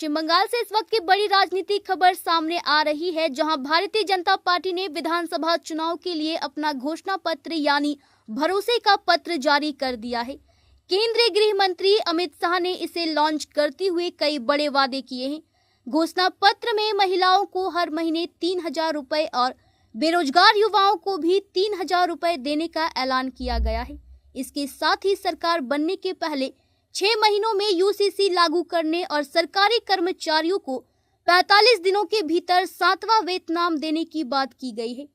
पश्चिम बंगाल से इस वक्त की बड़ी राजनीतिक खबर सामने आ रही है, जहां भारतीय जनता पार्टी ने विधानसभा चुनाव के लिए अपना घोषणा पत्र यानी भरोसे का पत्र जारी कर दिया है। केंद्रीय गृह मंत्री अमित शाह ने इसे लॉन्च करते हुए कई बड़े वादे किए हैं। घोषणा पत्र में महिलाओं को हर महीने 3,000 रुपए और बेरोजगार युवाओं को भी 3,000 रुपए देने का ऐलान किया गया है। इसके साथ ही सरकार बनने के पहले 6 महीनों में यूसीसी लागू करने और सरकारी कर्मचारियों को 45 दिनों के भीतर 7वां वेतनमान देने की बात की गई है।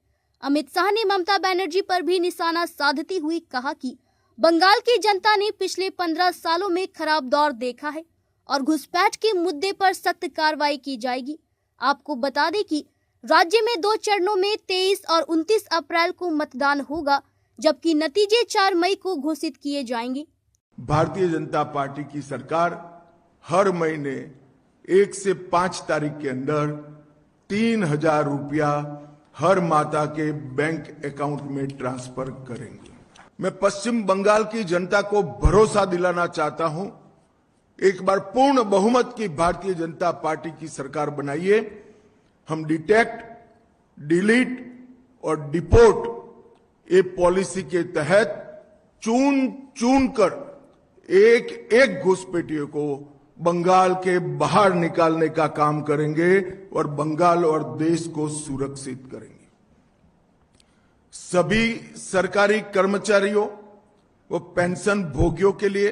अमित शाह ने ममता बनर्जी पर भी निशाना साधती हुई कहा कि बंगाल की जनता ने पिछले 15 सालों में खराब दौर देखा है और घुसपैठ के मुद्दे पर सख्त कार्रवाई की जाएगी। आपको बता दें कि राज्य में 2 चरणों में 23 और 29 अप्रैल को मतदान होगा, जबकि नतीजे 4 मई को घोषित किए जाएंगे। भारतीय जनता पार्टी की सरकार हर महीने 1 से 5 तारीख के अंदर 3,000 रुपया हर माता के बैंक अकाउंट में ट्रांसफर करेंगे। मैं पश्चिम बंगाल की जनता को भरोसा दिलाना चाहता हूं, एक बार पूर्ण बहुमत की भारतीय जनता पार्टी की सरकार बनाइए। हम डिटेक्ट, डिलीट और डिपोर्ट ये पॉलिसी के तहत चुन कर एक घुसपैठियों को बंगाल के बाहर निकालने का काम करेंगे और बंगाल और देश को सुरक्षित करेंगे। सभी सरकारी कर्मचारियों व पेंशन भोगियों के लिए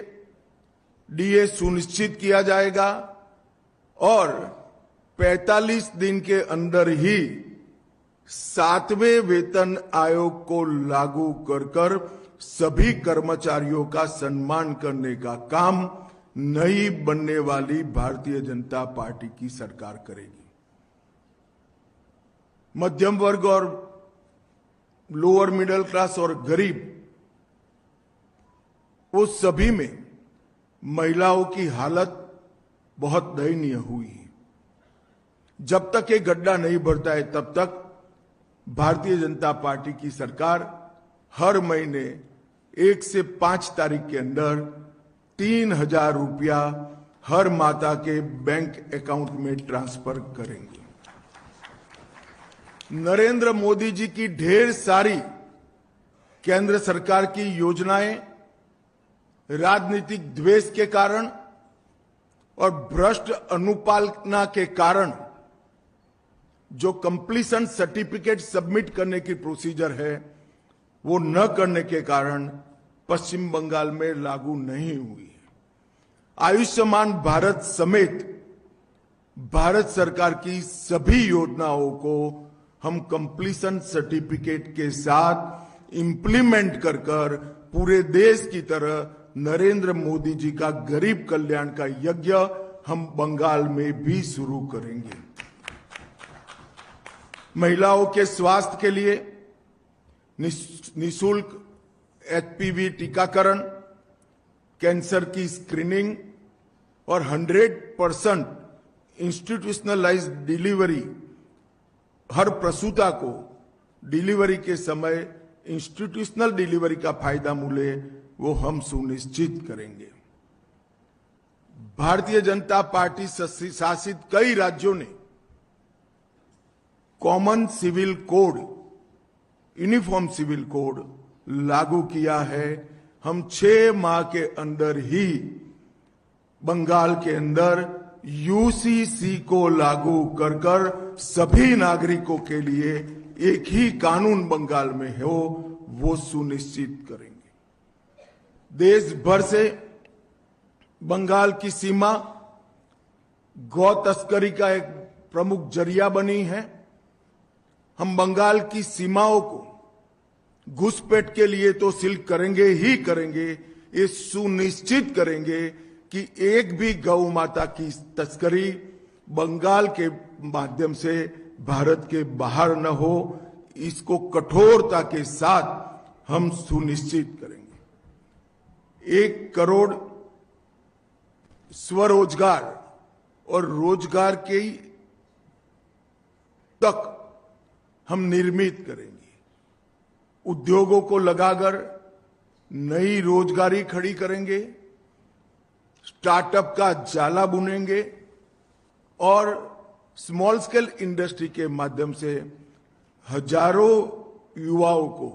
डीए सुनिश्चित किया जाएगा और 45 दिन के अंदर ही 7वें वेतन आयोग को लागू कर सभी कर्मचारियों का सम्मान करने का काम नई बनने वाली भारतीय जनता पार्टी की सरकार करेगी। मध्यम वर्ग और लोअर मिडिल क्लास और गरीब, वो सभी में महिलाओं की हालत बहुत दयनीय हुई है। जब तक ये गड्ढा नहीं भरता है तब तक भारतीय जनता पार्टी की सरकार हर महीने 1 से 5 तारीख के अंदर 3,000 रुपया हर माता के बैंक अकाउंट में ट्रांसफर करेंगे। नरेंद्र मोदी जी की ढेर सारी केंद्र सरकार की योजनाएं राजनीतिक द्वेष के कारण और भ्रष्ट अनुपालना के कारण जो कंप्लीशन सर्टिफिकेट सबमिट करने की प्रोसीजर है वो न करने के कारण पश्चिम बंगाल में लागू नहीं हुई है। आयुष्मान भारत समेत भारत सरकार की सभी योजनाओं को हम कंप्लीशन सर्टिफिकेट के साथ इंप्लीमेंट कर पूरे देश की तरह नरेंद्र मोदी जी का गरीब कल्याण का यज्ञ हम बंगाल में भी शुरू करेंगे। महिलाओं के स्वास्थ्य के लिए निःशुल्क एचपीवी टीकाकरण, कैंसर की स्क्रीनिंग और 100% इंस्टीट्यूशनलाइज्ड डिलीवरी, हर प्रसूता को डिलीवरी के समय इंस्टीट्यूशनल डिलीवरी का फायदा मिले, वो हम सुनिश्चित करेंगे। भारतीय जनता पार्टी शासित कई राज्यों ने common civil code, uniform civil code लागू किया है। हम 6 माह के अंदर ही बंगाल के अंदर यूसीसी को लागू कर सभी नागरिकों के लिए एक ही कानून बंगाल में हो, वो सुनिश्चित करेंगे। देश भर से बंगाल की सीमा गौ तस्करी का एक प्रमुख जरिया बनी है। हम बंगाल की सीमाओं को घुसपैठ के लिए तो सील करेंगे ही करेंगे, ये सुनिश्चित करेंगे कि एक भी गौ माता की तस्करी बंगाल के माध्यम से भारत के बाहर न हो। इसको कठोरता के साथ हम सुनिश्चित करेंगे। 1 करोड़ स्वरोजगार और रोजगार के तक हम निर्मित करेंगे। उद्योगों को लगाकर नई रोजगारी खड़ी करेंगे, स्टार्टअप का जाला बुनेंगे और स्मॉल स्केल इंडस्ट्री के माध्यम से हजारों युवाओं को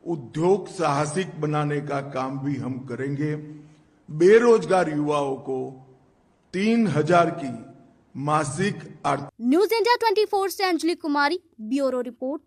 उद्योग साहसिक बनाने का काम भी हम करेंगे। बेरोजगार युवाओं को 3,000 की मासिक आर्थिक। न्यूज इंडिया 24 से अंजलि कुमारी, ब्यूरो रिपोर्ट।